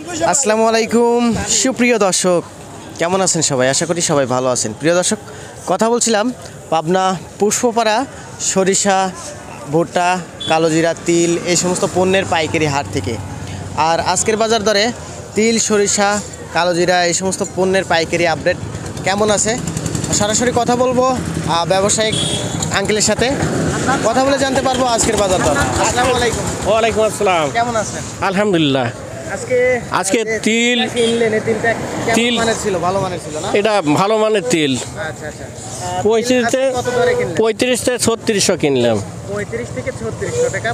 আসসালামু আলাইকুম সুপ্রিয় দর্শক, কেমন আছেন সবাই? আশা করি সবাই ভালো আছেন। প্রিয় দর্শক, কথা বলছিলাম পাবনা পুষ্পপাড়া সরিষা, ভুট্টা, কালোজিরা, তিল এই সমস্ত পণ্যের পাইকারি হাট থেকে। আর আজকের বাজার দরে তিল, সরিষা, কালোজিরা এই সমস্ত পণ্যের পাইকারি আপডেট কেমন আছে সরাসরি কথা বলবো ব্যবসায়িক আঙ্কেলের সাথে। কথা বলে জানতে পারবো আজকের বাজার দর। আসসালামু আলাইকুম। ওয়ালাইকুম আসসালাম। কেমন আছেন? আলহামদুলিল্লাহ। আজকে তিল তিল মানের ছিল, ভালো মানের ছিল না? এটা ভালো মানের তিল। আচ্ছা আচ্ছা। 35 থেকে 3600 কিনলাম 35 থেকে 3600 টাকা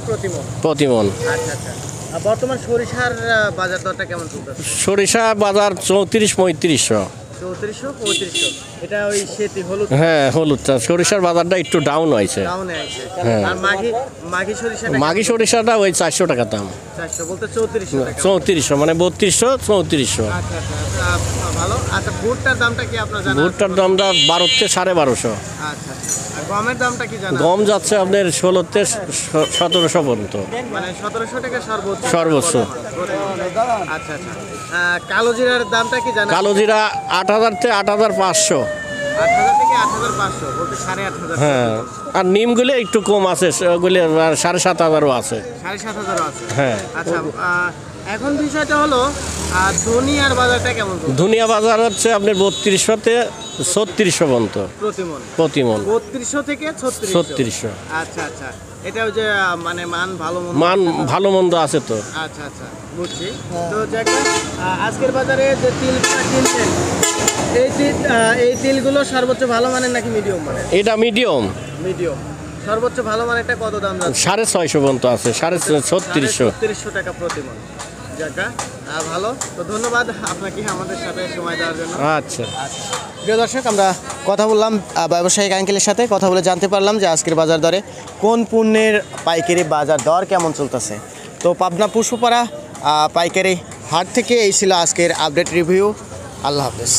প্রতি মন। আচ্ছা আচ্ছা। আর বর্তমান সরিষার বাজার দরটা কেমন চলতেছে? সরিষা বাজার 34-3500। 3400-3500। এটা ওই সেতি হলুদ। হ্যাঁ, হলুদটা সরিষার বাজারটা একটু ডাউন হয়েছে। ডাউনে আছে। হ্যাঁ। আর মাঘি সরিষাটা মাঘি সরিষাটা ওই 400 টাকা দাম। 400 বলতে 3400 টাকা। 3400 মানে 3200-3400। আচ্ছা আচ্ছা। ভালো। আচ্ছা, ভুট্টার দামটা কি আপনারা জানেন? ভুট্টার দামটা 12 থেকে 1250। আচ্ছা আচ্ছা। আর গমের দামটা কি জানেন? গম যাচ্ছে আপনার 16 থেকে 1700 পর্যন্ত। মানে 1700 টাকা সর্বোচ্চ। আচ্ছা আচ্ছা। কালোজিরার দামটা কি জানেন? কালোজিরা 8000 থেকে 8500। 8000 থেকে 8500 বলতে 8500। হ্যাঁ, আর নিমগুলো একটু কম আছে, ওগুলো 7500 আছে। 7500 আছে। হ্যাঁ। আচ্ছা, এখন বিষয়টা হলো ধনিয়ার বাজারটা কেমন চলছে? ধনিয়া বাজার হচ্ছে আপনার 3200 থেকে 3600 পর্যন্ত প্রতি মন। 3200 থেকে 3600। আচ্ছা আচ্ছা। এটা ওই যে মানে মান ভালো মন্দ আছে তো। আচ্ছা আচ্ছা, বুঝছি। তো আজকের বাজারে যে তিলগুলো কিনছেন, এই তিলগুলো সর্বোচ্চ ভালো মানের নাকি মিডিয়াম মানের? এটা মিডিয়াম। সর্বোচ্চ ভালো মানেরটা কত দাম যাচ্ছে? 650 পর্যন্ত আছে, 3600 টাকা প্রতি মন। ভালো। তো ধন্যবাদ আপনাকে আমাদের সাথে সময় দেওয়ার জন্য। আচ্ছা। প্রিয় দর্শক, আমরা কথা বললাম ব্যবসায়িক আঙ্কেলের সাথে। কথা বলে জানতে পারলাম যে আজকের বাজার দরে কোন পণ্যের পাইকারি বাজার দর কেমন চলতেছে। তো পাবনা পুষ্পপাড়া পাইকারি হাট থেকে এই ছিল আজকের আপডেট রিভিউ। আল্লাহ হাফেজ।